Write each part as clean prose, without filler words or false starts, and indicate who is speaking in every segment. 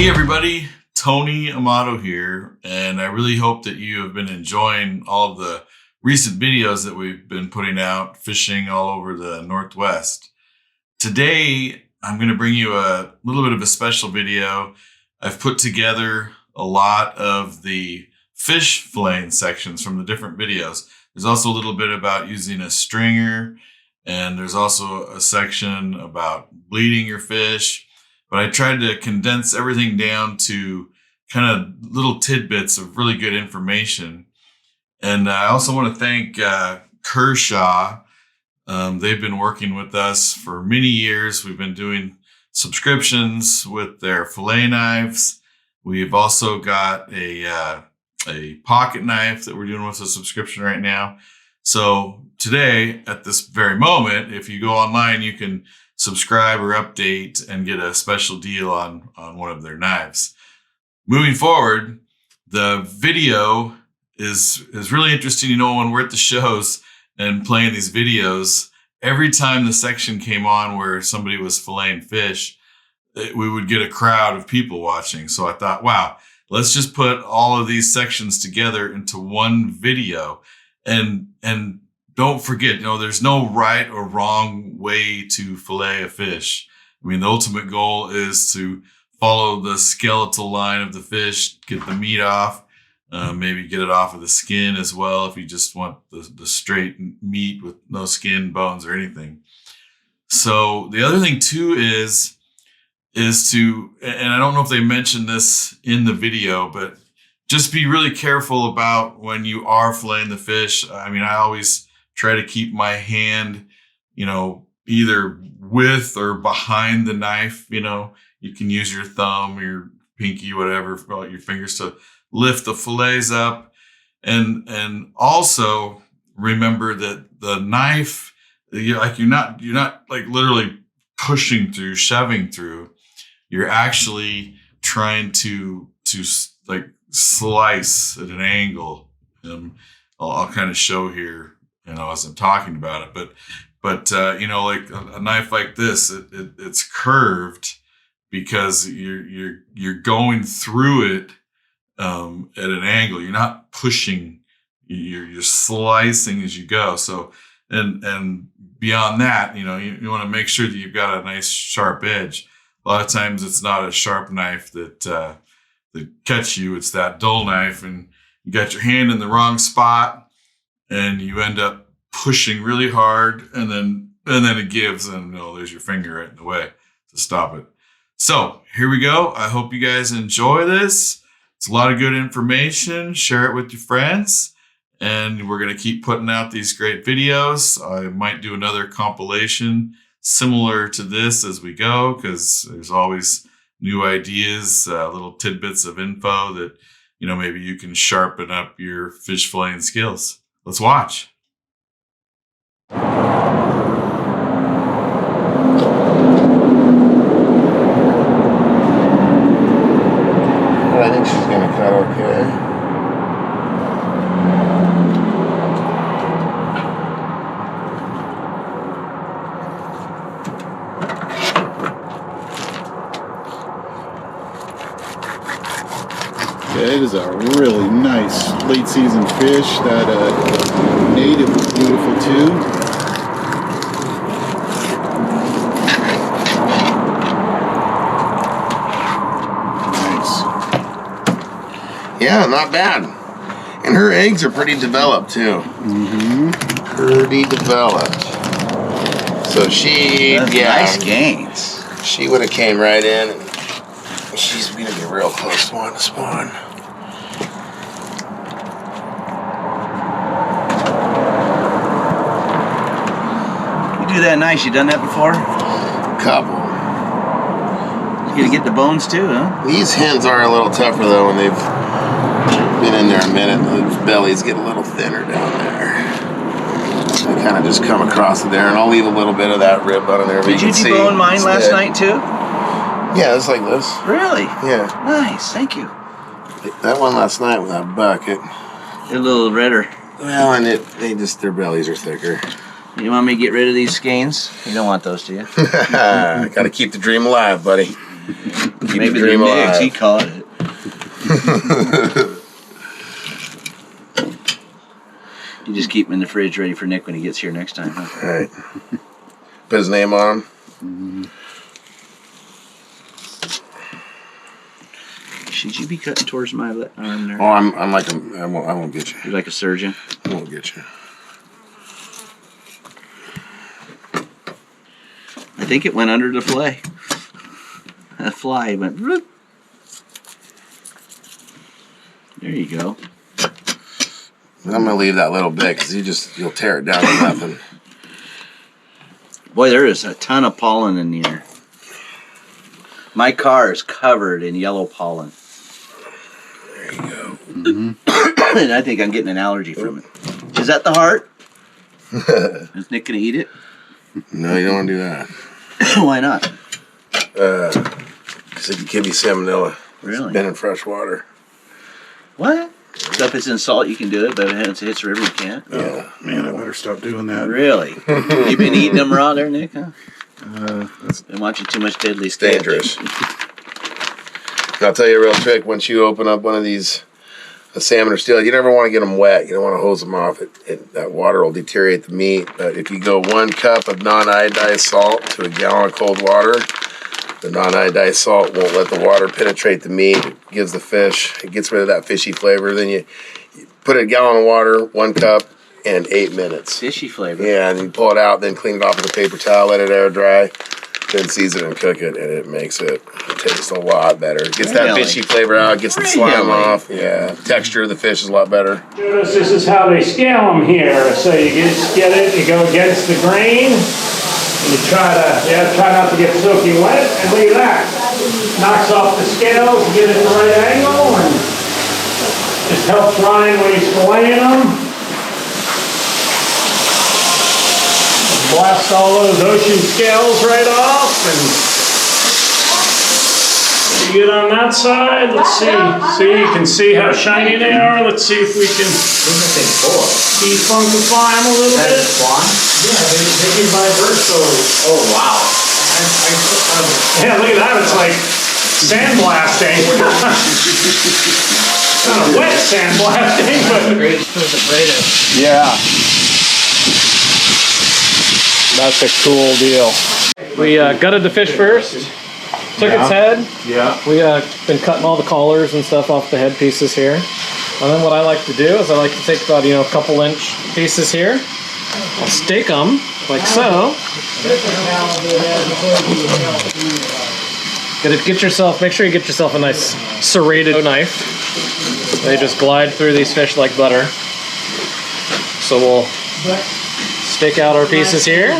Speaker 1: Hey everybody, Tony Amato here, and I really hope that you have been enjoying all of the recent videos that we've been putting out fishing all over the Northwest. Today, I'm going to bring you a little bit of a special video. I've put together a lot of the fish filleting sections from the different videos. There's also a little bit about using a stringer, and there's also a section about bleeding your fish. But I tried to condense everything down to kind of little tidbits of really good information. And I also want to thank Kershaw. They've been working with us for many years. We've been doing subscriptions with their fillet knives. We've also got a pocket knife that we're doing with a subscription right now. So today, at this very moment, if you go online, you can subscribe or update and get a special deal on one of their knives. Moving forward, the video is really interesting. You know, when we're at the shows and playing these videos, every time the section came on where somebody was filleting fish, we would get a crowd of people watching. So I thought, wow, let's just put all of these sections together into one video. And don't forget, you know, there's no right or wrong way to fillet a fish. I mean, the ultimate goal is to follow the skeletal line of the fish, get the meat off, maybe get it off of the skin as well if you just want the straight meat with no skin, bones, or anything. So the other thing too is to, and I don't know if they mentioned this in the video, but just be really careful about when you are filleting the fish. I mean, I always try to keep my hand, you know, either with or behind the knife. You know, you can use your thumb, your pinky, whatever, your fingers to lift the fillets up. And also remember that the knife, you're not like literally pushing through, shoving through. You're actually trying to like slice at an angle. I'll kind of show here, you know, as I'm talking about it, but you know, like a knife like this, it's curved because you're going through it at an angle. You're not pushing, you're slicing as you go. So and beyond that, you know, you want to make sure that you've got a nice sharp edge. A lot of times it's not a sharp knife that catch you, it's that dull knife, and you got your hand in the wrong spot and you end up pushing really hard, and then it gives, and you know, there's your finger right in the way to stop it. So here we go. I hope you guys enjoy this. It's a lot of good information. Share it with your friends, and we're going to keep putting out these great videos. I might do another compilation similar to this as we go, because there's always new ideas, little tidbits of info that, you know, maybe you can sharpen up your fish filleting skills. Let's watch.
Speaker 2: I think she's gonna cut okay. It is a really nice late season fish. That native is beautiful too. Nice. Yeah, not bad. And her eggs are pretty developed too. Pretty developed. So she,
Speaker 3: nice gains.
Speaker 2: She would have came right in, and she's gonna be real close to wanting to spawn.
Speaker 3: You do that nice. You done that before?
Speaker 2: Couple.
Speaker 3: You gonna get the bones too, huh?
Speaker 2: These hens are a little tougher though when they've been in there a minute. The bellies get a little thinner down there. They kind of just come across there, and I'll leave a little bit of that rib on there.
Speaker 3: Did you debone mine last night too?
Speaker 2: Yeah, it's like this.
Speaker 3: Really?
Speaker 2: Yeah.
Speaker 3: Nice, thank you.
Speaker 2: That one last night with that bucket.
Speaker 3: They're a little redder.
Speaker 2: Well, and their bellies are thicker.
Speaker 3: You want me to get rid of these skeins? You don't want those, do you?
Speaker 2: Gotta keep the dream alive, buddy.
Speaker 3: Maybe
Speaker 2: the dream
Speaker 3: they're mixed.
Speaker 2: alive.
Speaker 3: He caught it. You just keep them in the fridge ready for Nick when he gets here next time, huh?
Speaker 2: All right. Put his name on them.
Speaker 3: Should you be cutting towards my arm there?
Speaker 2: Oh, I'm like I won't get you.
Speaker 3: You're like a surgeon.
Speaker 2: I won't get you.
Speaker 3: I think it went under the fillet. A fly went. Whoop. There you go.
Speaker 2: I'm gonna leave that little bit because you'll tear it down to nothing.
Speaker 3: Boy, there is a ton of pollen in here. My car is covered in yellow pollen.
Speaker 2: There you go.
Speaker 3: And I think I'm getting an allergy from it. Is that the heart? Is Nick gonna eat it?
Speaker 2: No, you don't want to do that.
Speaker 3: Why not?
Speaker 2: Because it can give you salmonella.
Speaker 3: Really?
Speaker 2: It's been in fresh water.
Speaker 3: What? So if it's in salt, you can do it, but if it hits river, you can't?
Speaker 2: Yeah.
Speaker 4: Man, I better stop doing that.
Speaker 3: Really? You been eating them raw there, Nick, huh? Been watching too much Deadly
Speaker 2: It's
Speaker 3: Sketch.
Speaker 2: dangerous. And I'll tell you a real trick. Once you open up one of these, a salmon or steelhead, you never want to get them wet. You don't want to hose them off. That water will deteriorate the meat. But if you go 1 cup of non-iodized salt to a gallon of cold water, the non-iodized salt won't let the water penetrate the meat. It gives the fish, it gets rid of that fishy flavor. Then you put a gallon of water, 1 cup, and 8 minutes.
Speaker 3: Fishy flavor.
Speaker 2: Yeah, and you pull it out, then clean it off with a paper towel, let it air dry, then season and cook it, and it makes it taste a lot better. It gets that
Speaker 3: Really?
Speaker 2: fishy flavor out, gets the slime
Speaker 3: Really?
Speaker 2: off. Yeah, texture of the fish is a lot better.
Speaker 5: Notice this is how they scale them here. So you just get it, you go against the grain, and you try not to get soaking wet, and look at that. Knocks off the scales, get it in the right angle, and just helps Ryan when he's filleting them. Blast all those ocean scales right off, and you get on that side. Let's see. See, you can see how shiny they are. Let's see if we can defunctify them a little bit. Yeah, they can divert, so.
Speaker 3: Oh, wow.
Speaker 5: Yeah, look at that. It's like sandblasting. Not a wet sandblasting, but.
Speaker 4: Yeah. That's a cool deal.
Speaker 6: We gutted the fish first, took its head.
Speaker 4: Yeah.
Speaker 6: We been cutting all the collars and stuff off the head pieces here. And then what I like to do is I like to take about, a couple inch pieces here. I'll stake them like so. Make sure you get yourself a nice serrated knife. They just glide through these fish like butter. So we'll stake out our pieces here.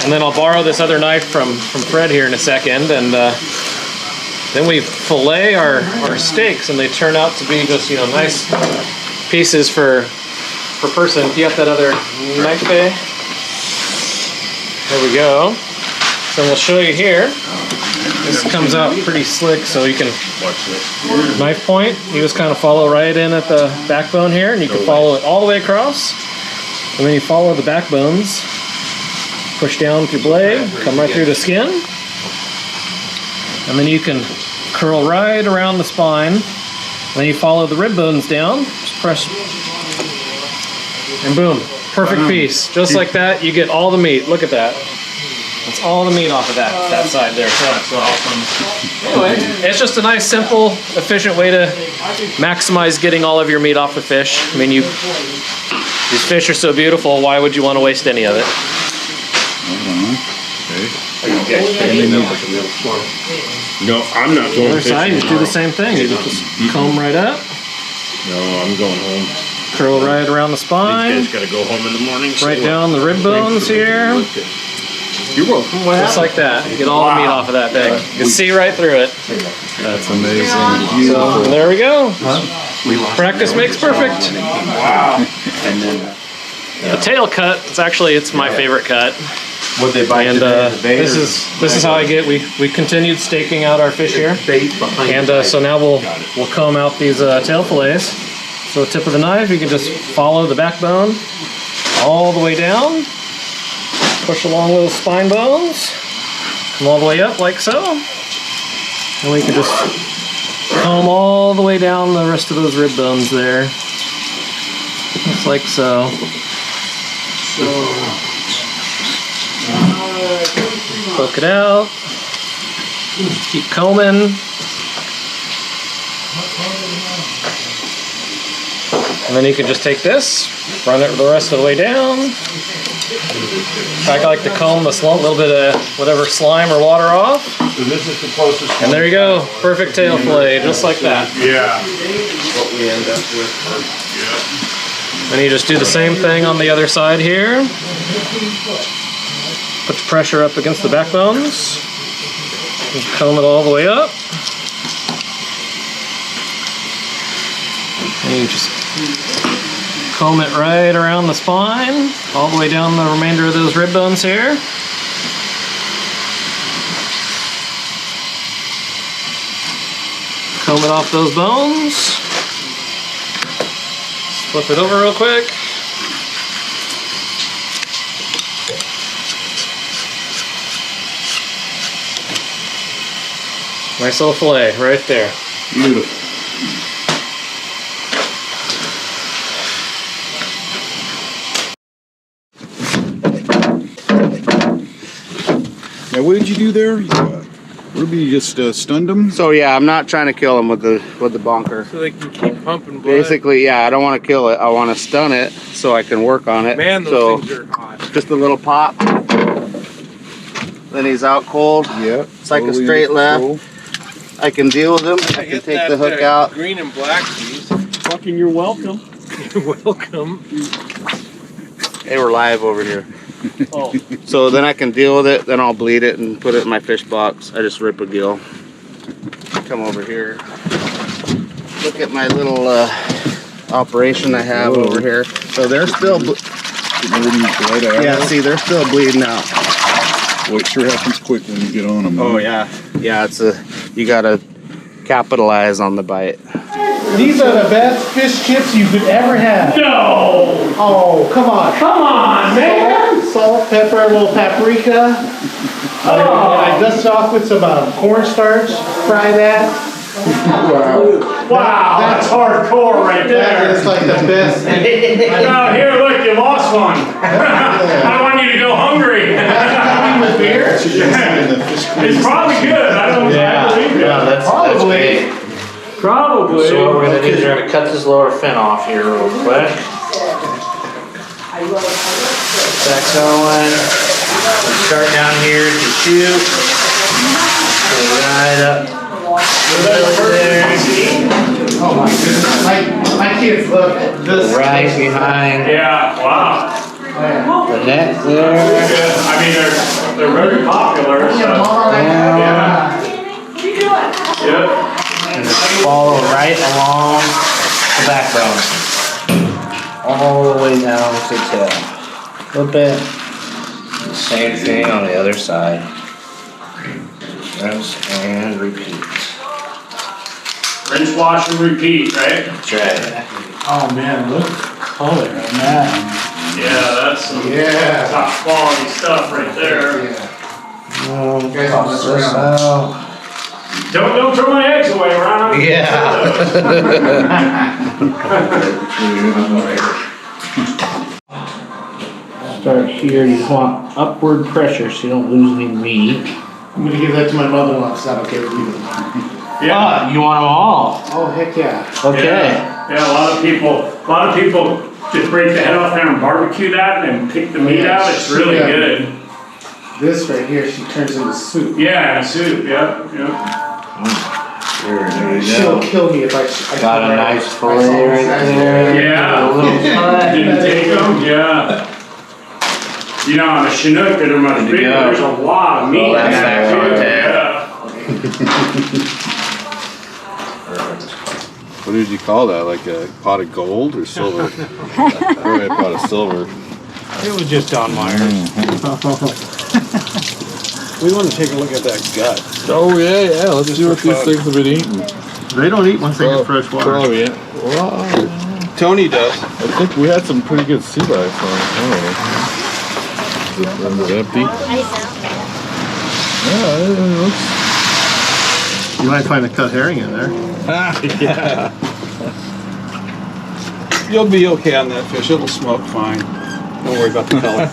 Speaker 6: And then I'll borrow this other knife from Fred here in a second, and then we fillet our steaks, and they turn out to be just nice pieces per person. Do you have that other knife there? There we go. So we'll show you here. This comes out pretty slick, so you can knife point. You just kind of follow right in at the backbone here, and you can follow it all the way across. And then you follow the backbones. Push down with your blade, come right through the skin. And then you can curl right around the spine. And then you follow the rib bones down, just press, and boom, perfect piece. Just like that, you get all the meat. Look at that. That's all the meat off of that side there. That's awesome. Anyway, it's just a nice, simple, efficient way to maximize getting all of your meat off the fish. I mean, these fish are so beautiful, why would you want to waste any of it?
Speaker 4: No, I'm not going
Speaker 6: Other side, you do the same thing. You just comb right up,
Speaker 4: No, I'm going home.
Speaker 6: curl right around the spine,
Speaker 4: You guys gotta go home in the morning.
Speaker 6: right down the rib bones here.
Speaker 4: You're welcome.
Speaker 6: Just like that. You get all the meat off of that thing. You can see right through it.
Speaker 4: That's amazing.
Speaker 6: So there we go. Practice makes perfect.
Speaker 5: Wow.
Speaker 6: The tail cut, it's my favorite cut.
Speaker 4: Would they buy
Speaker 6: And this is how I get. We continued staking out our fish here, and so now we'll comb out these tail fillets. So the tip of the knife, you can just follow the backbone all the way down, push along those spine bones, Come all the way up like so. And we can just comb all the way down the rest of those rib bones there. Just like so. Poke it out. Keep combing. And then you can just take this, run it the rest of the way down. I like to comb the little bit of whatever slime or water off.
Speaker 4: So this is the closest.
Speaker 6: And there you go, perfect tail fillet, just like that.
Speaker 4: Yeah. What we end up with.
Speaker 6: Then you just do the same thing on the other side here. Put the pressure up against the backbones. And comb it all the way up. And you just comb it right around the spine, all the way down the remainder of those rib bones here. Comb it off those bones. Flip it over real quick. Nice little fillet right there.
Speaker 4: Beautiful.
Speaker 7: Now, what did you do there? Ruby just stunned him?
Speaker 8: So yeah, I'm not trying to kill them with the bonker.
Speaker 4: So they can keep pumping blood.
Speaker 8: Basically, yeah, I don't want to kill it. I want to stun it so I can work on it.
Speaker 4: Man, those things are hot.
Speaker 8: Just a little pop. Then he's out cold.
Speaker 7: Yeah.
Speaker 8: It's like a straight left. I can deal with him. I can take the hook out.
Speaker 4: Green and black piece.
Speaker 7: Fucking you're welcome.
Speaker 4: You're welcome.
Speaker 8: Hey, we're live over here.
Speaker 4: Oh.
Speaker 8: So then I can deal with it. Then I'll bleed it and put it in my fish box. I just rip a gill. Come over here. Look at my little operation I have over here. So they're still. Yeah, see, they're still bleeding out.
Speaker 7: Well, it sure happens quick when you get on them.
Speaker 8: Oh yeah, yeah. You gotta capitalize on the bite.
Speaker 5: These are the best fish chips you could ever have. No! Oh, come on. Come on, man! Salt, pepper, a little paprika. I dust it off with some cornstarch. Fry that. Wow, that's hardcore right there. That is like the best. Oh, here, look, you lost one. I want you to go hungry. With beer? It's probably good. I don't believe it.
Speaker 3: Yeah, that's
Speaker 5: Probably. Probably.
Speaker 3: So what we're gonna do is we're gonna cut this lower fin off here real quick. That going. Start down here to shoot. Go right up. There.
Speaker 5: Oh my goodness. My kids love this.
Speaker 3: Right behind
Speaker 5: Yeah, wow.
Speaker 3: the neck there.
Speaker 5: I mean, they're very popular. So.
Speaker 3: Down.
Speaker 5: Yep.
Speaker 3: And just follow right along the backbone. All the way down to the tail. Flip it. Same thing on the other side. Rinse and repeat.
Speaker 5: Rinse, wash, and repeat, right?
Speaker 3: That's right.
Speaker 5: Oh man, look at the color on that. Yeah, that's some top quality stuff right there.
Speaker 3: Toss this out.
Speaker 5: Don't throw my eggs away, Ron.
Speaker 3: Yeah.
Speaker 5: Start here. You want upward pressure so you don't lose any meat. I'm gonna give that to my mother-in-law. Is that okay with you? Yeah.
Speaker 3: You want them all?
Speaker 5: Oh heck yeah.
Speaker 3: Okay.
Speaker 5: Yeah, a lot of people just break the head off there and barbecue that and pick the meat out. It's really good. This right here, she turns into soup. Yeah, in a soup. Yep.
Speaker 3: There you
Speaker 5: She'll
Speaker 3: go.
Speaker 5: kill me if I
Speaker 3: Got a nice fillet right there.
Speaker 5: Yeah.
Speaker 3: A little cut.
Speaker 5: Didn't take them. Yeah. You know, on a Chinook that are much
Speaker 3: Good to
Speaker 5: bigger,
Speaker 3: go.
Speaker 5: there's a lot of meat in
Speaker 3: that's
Speaker 5: that
Speaker 3: that
Speaker 5: too. Yeah.
Speaker 7: What did you call that? Like a pot of gold or silver? Probably a pot of silver.
Speaker 5: It was just Don Myers.
Speaker 7: We want to take a look at that gut.
Speaker 1: Oh yeah. Let's see what these things have been eating.
Speaker 5: They don't eat once they get fresh water.
Speaker 1: Probably, yeah. Well,
Speaker 7: Tony does.
Speaker 1: I think we had some pretty good sea life on it. I don't know. Is it empty?
Speaker 3: You might find a cut herring in there.
Speaker 7: Yeah. You'll be okay on that fish. It'll smoke fine. Don't worry about the color.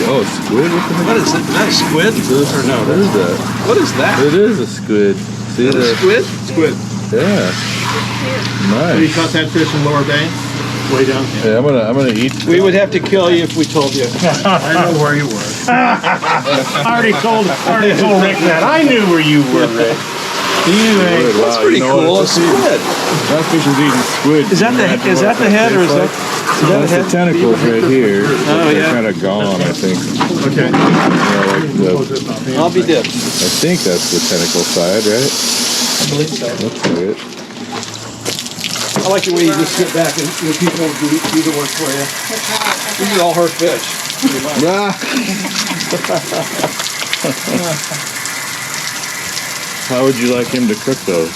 Speaker 7: Oh, squid? What is it? That squid? Or no, what is that? What is that? It is a squid. See the squid? Squid. Yeah. Nice.
Speaker 3: Did you caught that fish in Lower Bay? Way down here.
Speaker 7: Yeah, I'm gonna eat. We would have to kill you if we told you.
Speaker 3: I know where you were.
Speaker 5: I already told Rick that. I knew where you were, Rick.
Speaker 7: That's pretty cool. It's squid. That fish is eating squid. Is that the head or is that? That's the tentacles right here. Oh yeah. They're kind of gone, I think.
Speaker 3: Okay.
Speaker 7: I'll be dipped. I think that's the tentacle side, right? I believe so. Looks like it. I like the way you just sit back and people do the work for you. These are all her fish. How would you like him to cook those?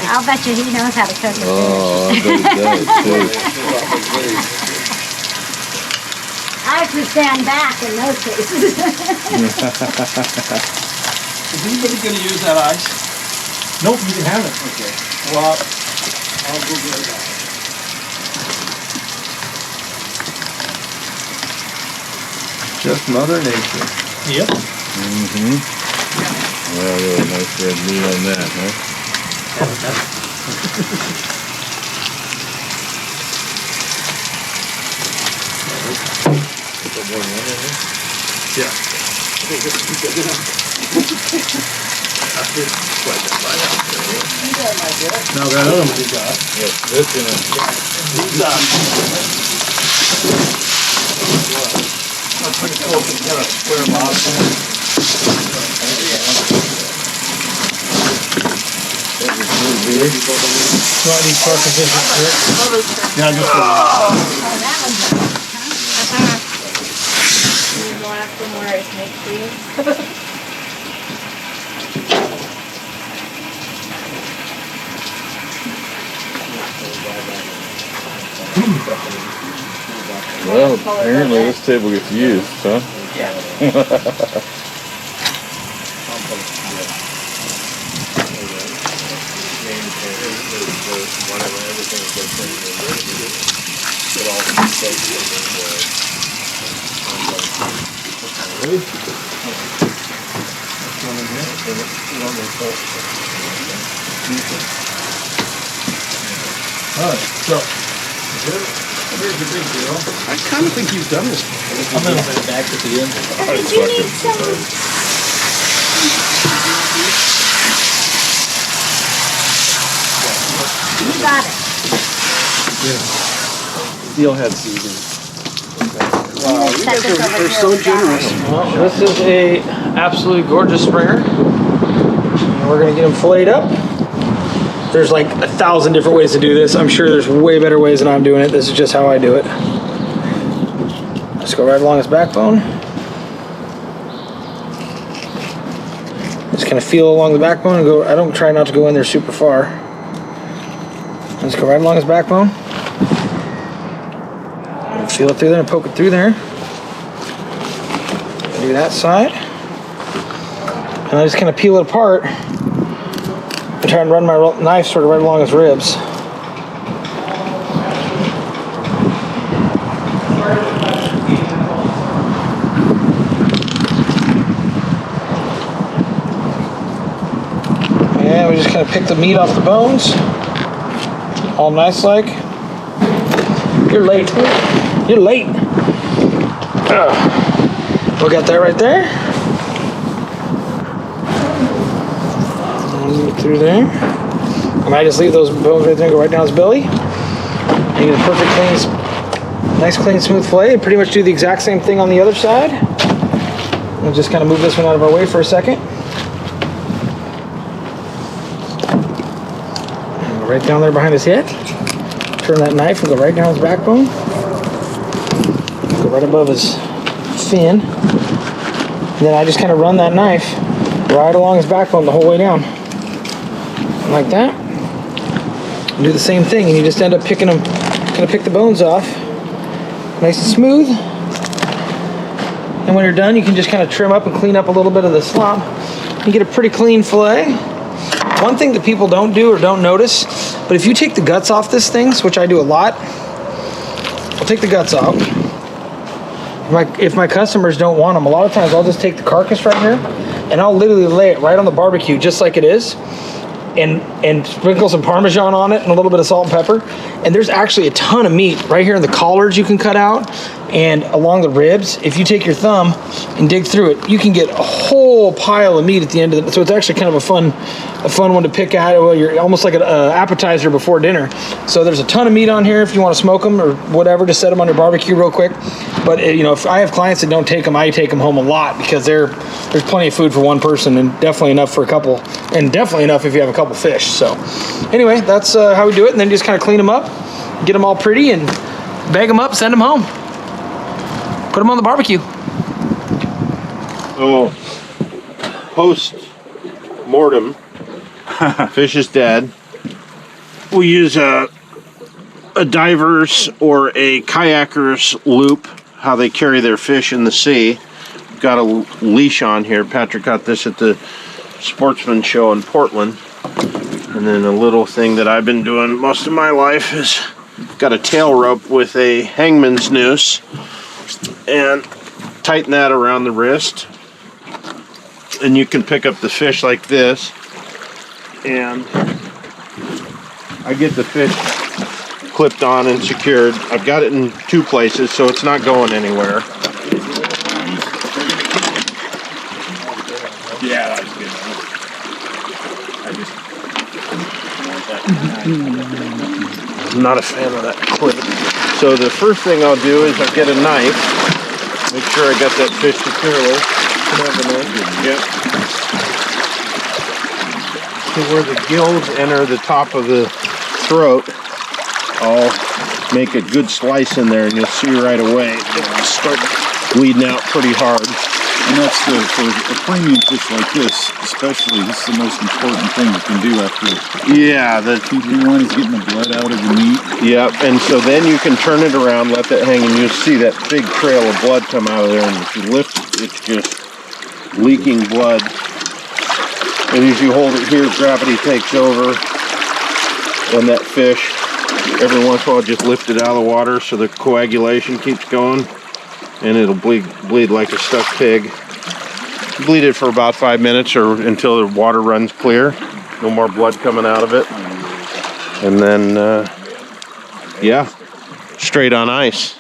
Speaker 9: I'll bet you he knows how to cook it.
Speaker 7: Oh, I bet he does too.
Speaker 9: I have to stand back in those cases.
Speaker 7: Is anybody going to use that ice?
Speaker 5: Nope, you can have it.
Speaker 7: Okay. Well, I'll go get it out. Just Mother Nature.
Speaker 5: Yep.
Speaker 7: Mm-hmm. Well, really nice red meat on that, huh?
Speaker 3: Yeah. Now that other one you got.
Speaker 7: Yes, this in it.
Speaker 3: That's pretty cool. You got a square bottom. Yeah, just
Speaker 9: You want some more snake please?
Speaker 7: Well, apparently this table gets used, huh?
Speaker 3: Alright, so here's the big deal.
Speaker 7: I kind of think you've done this before.
Speaker 3: I'm gonna put it back at the end.
Speaker 9: Did you need some? You got it.
Speaker 7: Steelhead season.
Speaker 9: Wow, you guys are
Speaker 7: so generous.
Speaker 6: Well, this is a absolutely gorgeous springer. And we're gonna get him filleted up. There's like 1,000 different ways to do this. I'm sure there's way better ways than I'm doing it. This is just how I do it. Just go right along his backbone. Just kind of feel along the backbone and go. I don't try not to go in there super far. Just go right along his backbone. And feel it through there and poke it through there. Do that side. And I just kind of peel it apart and try and run my knife sort of right along his ribs. And we just kind of pick the meat off the bones. All nice like. You're late. You're late. We got that right there. Through there. I might just leave those bones right there and go right down his belly. And get a perfect clean, nice clean smooth fillet. And pretty much do the exact same thing on the other side. We'll just kind of move this one out of our way for a second. And go right down there behind his head. Turn that knife and go right down his backbone. Go right above his fin. And then I just kind of run that knife right along his backbone the whole way down. Like that. And do the same thing, and you just end up picking them, kind of pick the bones off,
Speaker 3: nice and smooth. And when you're done, you can just kind of trim up and clean up a little bit of the slop. You get a pretty clean fillet. One thing that people don't do or don't notice, but if you take the guts off this thing, which I do a lot, I'll take the guts out. If my customers don't want them, a lot of times I'll just take the carcass right here and I'll literally lay it right on the barbecue just like it is, and sprinkle some Parmesan on it and a little bit of salt and pepper. And there's actually a ton of meat right here in the collars you can cut out and along the ribs. If you take your thumb and dig through it, you can get a whole pile of meat at the end of it. So it's actually kind of a fun one to pick at. Well, you're almost like an appetizer before dinner. So there's a ton of meat on here if you want to smoke them or whatever, just set them on your barbecue real quick. But you know, if I have clients that don't take them, I take them home a lot because there's plenty of food for one person and definitely enough for a couple, and definitely enough if you have a couple fish. So anyway, that's how we do it. And then just kind of clean them up, get them all pretty, and bag them up, send them home. Put them on the barbecue.
Speaker 10: Oh, post-mortem, fish is dead. We use a diver's or a kayaker's loop, how they carry their fish in the sea. We've got a leash on here. Patrick got this at the Sportsman Show in Portland. And then a little thing that I've been doing most of my life is got a tail rope with a hangman's noose and tighten that around the wrist. And you can pick up the fish like this. And I get the fish clipped on and secured. I've got it in 2 places, so it's not going anywhere.
Speaker 7: Yeah, that's good.
Speaker 10: I'm not a fan of that clip. So the first thing I'll do is I'll get a knife. Make sure I got that fish securely. Can I have the knife? Yep. So where the gills enter the top of the throat, I'll make a good slice in there, and you'll see right away it'll start bleeding out pretty hard.
Speaker 7: And that's for a premium fish like this, especially, this is the most important thing you can do after.
Speaker 10: Yeah, the
Speaker 7: one is getting the blood out of the meat.
Speaker 10: Yep, and so then you can turn it around, let that hang, and you'll see that big trail of blood come out of there. And if you lift it, it's just leaking blood. And as you hold it here, gravity takes over on that fish. Every once in a while, just lift it out of the water so the coagulation keeps going, and it'll bleed like a stuck pig. Bleed it for about 5 minutes or until the water runs clear. No more blood coming out of it. And then, yeah, straight on ice.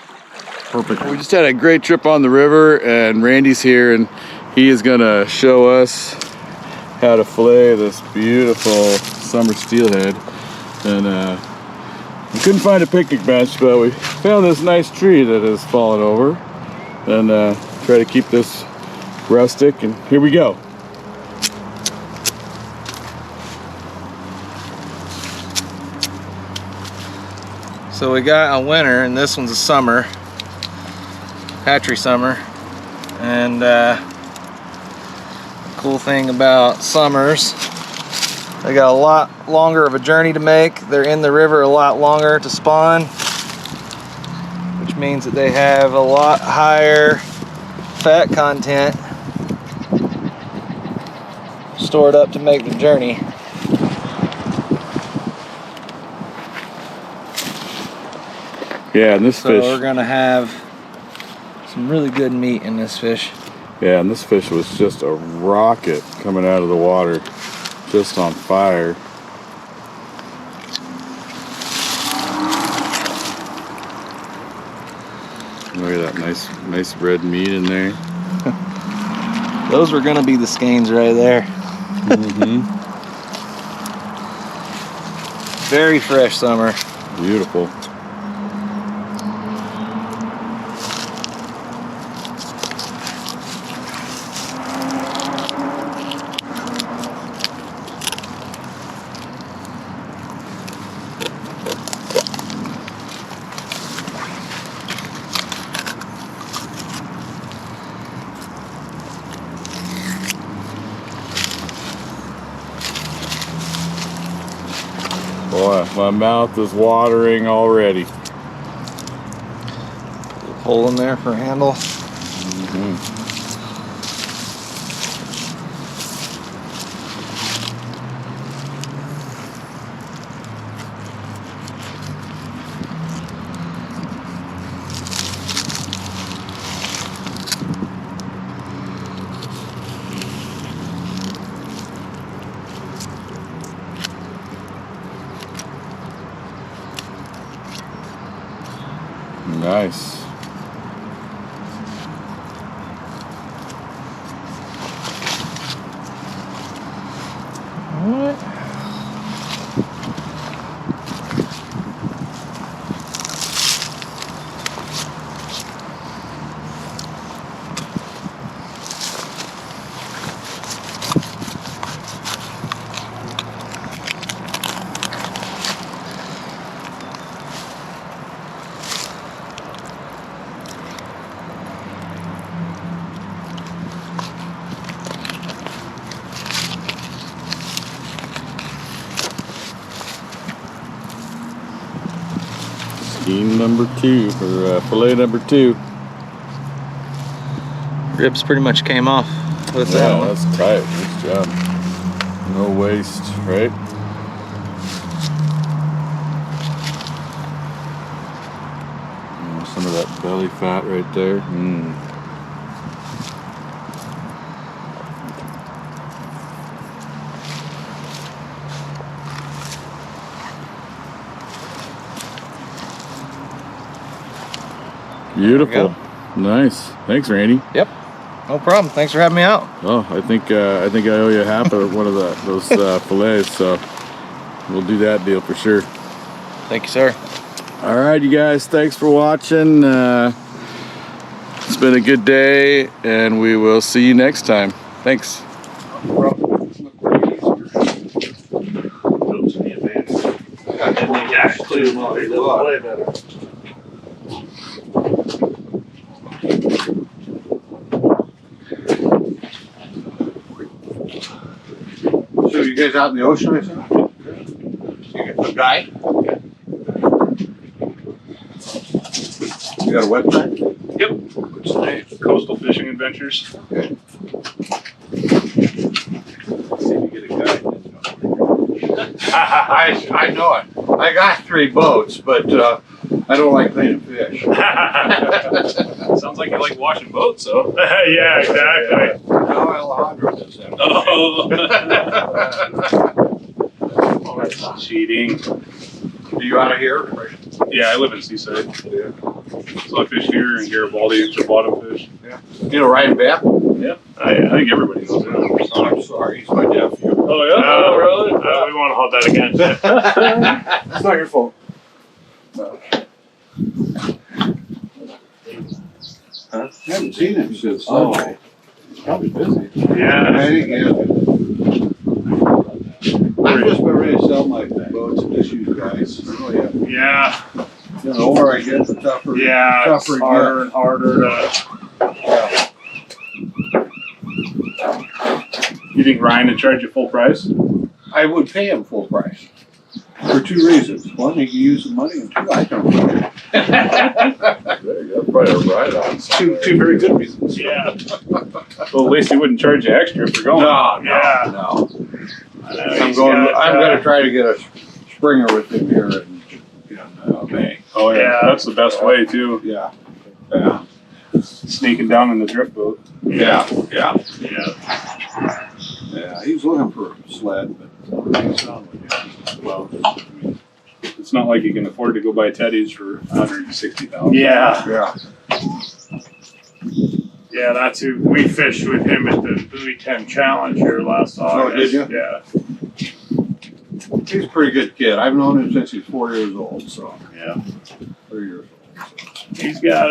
Speaker 7: Perfect. We just had a great trip on the river, and Randy's here, and he is gonna show us how to fillet this beautiful summer steelhead. And we couldn't find a picnic bench, but we found this nice tree that has fallen over, and try to keep this rustic. And here we go.
Speaker 3: So we got a winter, and this one's a summer, hatchery summer. And cool thing about summers, they got a lot longer of a journey to make. They're in the river a lot longer to spawn, which means that they have a lot higher fat content stored up to make the journey.
Speaker 7: Yeah, and this fish.
Speaker 3: So we're gonna have some really good meat in this fish.
Speaker 7: Yeah, and this fish was just a rocket coming out of the water, just on fire. Look at that nice red meat in there.
Speaker 3: Those were gonna be the skeins right there.
Speaker 7: Mm-hmm.
Speaker 3: Very fresh summer.
Speaker 7: Beautiful. Boy, my mouth is watering already.
Speaker 3: hole in there for a handle.
Speaker 7: Nice. Scheme number 2, or fillet number 2.
Speaker 3: Ribs pretty much came off with that one.
Speaker 7: That's tight. Nice job. No waste, right? Some of that belly fat right there. Beautiful. Nice. Thanks, Randy.
Speaker 3: Yep. No problem. Thanks for having me out.
Speaker 7: Oh, I think I owe you half of one of those fillets, so we'll do that deal for sure.
Speaker 3: Thank you, sir.
Speaker 7: All right, you guys. Thanks for watching. It's been a good day, and we will see you next time. Thanks.
Speaker 10: So you guys out in the ocean, I said? You got a guy? You got a website?
Speaker 11: Yep. It's the Coastal Fishing Adventures.
Speaker 10: Okay. See if you get a guide. I know it. I got 3 boats, but I don't like cleaning fish.
Speaker 11: Sounds like you like washing boats, so. Yeah, exactly.
Speaker 10: Now Alejandro does that.
Speaker 11: Oh, that's cheating.
Speaker 10: Are you out of here?
Speaker 11: Yeah, I live in Seaside. Yeah. So I fish here in Garibaldi. It's a bottom fish.
Speaker 10: Yeah. You know Ryan Bapp?
Speaker 11: Yeah. I think everybody knows him.
Speaker 10: Oh, I'm sorry. He's my nephew.
Speaker 11: Oh, yeah? Oh, really? We won't hold that against you.
Speaker 10: It's not your fault. No. Huh? I haven't seen him since Sunday. He's probably busy.
Speaker 11: Yeah.
Speaker 10: I think he is. I'm just about ready to sell my boats and just use guys. Oh, yeah.
Speaker 11: Yeah.
Speaker 10: The older I get, the tougher.
Speaker 11: Yeah, it's
Speaker 10: tougher
Speaker 11: harder and harder to. You think Ryan would charge you full price?
Speaker 10: I would pay him full price. For 2 reasons. 1, he can use the money, and 2, I don't.
Speaker 7: There you go. Probably a ride-on.
Speaker 11: Two very good reasons. Yeah. Well, at least he wouldn't charge you extra for going.
Speaker 10: No. I'm going to try to get a Springer with him here in May.
Speaker 11: Oh yeah, that's the best way too.
Speaker 10: Yeah.
Speaker 11: Sneaking down in the drift boat.
Speaker 10: Yeah.
Speaker 12: He's looking for a sled, but he's not with him.
Speaker 11: Well, I mean, it's not like you can afford to go buy Teddy's for $160,000.
Speaker 5: Yeah. Yeah, that's who we fished with him at the Buoy 10 Challenge here last August.
Speaker 12: Oh, did you?
Speaker 5: Yeah.
Speaker 12: He's a pretty good kid. I've known him since he's 4 years old, so.
Speaker 5: Yeah.
Speaker 12: 3 years old.
Speaker 5: He's got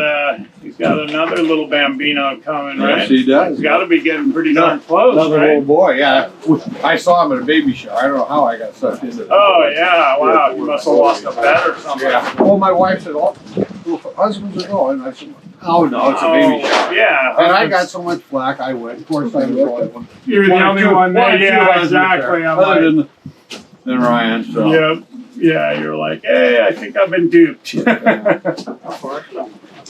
Speaker 5: another little Bambino coming, right?
Speaker 12: Yes, he does.
Speaker 5: He's got to be getting pretty darn close,
Speaker 12: Another
Speaker 5: right?
Speaker 12: little boy, yeah. I saw him at a baby shower. I don't know how I got sucked into that.
Speaker 5: Oh, yeah, wow. You must have lost a bet or something.
Speaker 12: Yeah. Well, my wife said, oh, husbands are going. I said, oh, no, it's a baby shower.
Speaker 5: Yeah.
Speaker 12: And I got so much flack, I went. Of course, I was the only one.
Speaker 5: You're the only one there. Yeah, exactly. I'm like,
Speaker 12: Other than Ryan, so.
Speaker 5: yeah, you're like, hey, I think I've been duped.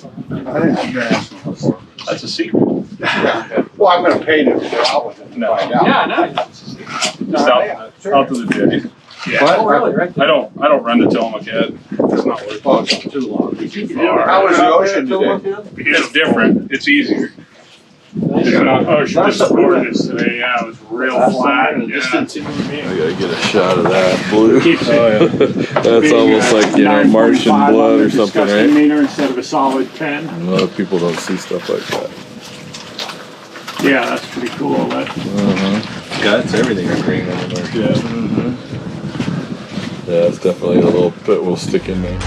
Speaker 12: I didn't have to ask them before.
Speaker 11: That's a secret.
Speaker 12: Well, I'm gonna pay them to go out with it and find out.
Speaker 11: Yeah, no. Just out to the jetty. Yeah.
Speaker 12: What?
Speaker 11: Oh, really? Right there. I don't run to Tillamook Head. It's not worth it. It's too long.
Speaker 12: How was the ocean today?
Speaker 11: It's different. It's easier. It's not ocean. It's gorgeous today. Yeah, it was real flat. Yeah.
Speaker 7: I gotta get a shot of that blue.
Speaker 11: Keeps it.
Speaker 7: Oh, yeah. That's almost like, you know, Martian blood or something, right?
Speaker 11: Meter instead of a solid 10.
Speaker 7: A lot of people don't see stuff like that.
Speaker 11: Yeah, that's pretty cool. That.
Speaker 7: Guts, everything's green on the Martian.
Speaker 11: Yeah.
Speaker 7: Yeah, it's definitely a little bit will stick in there.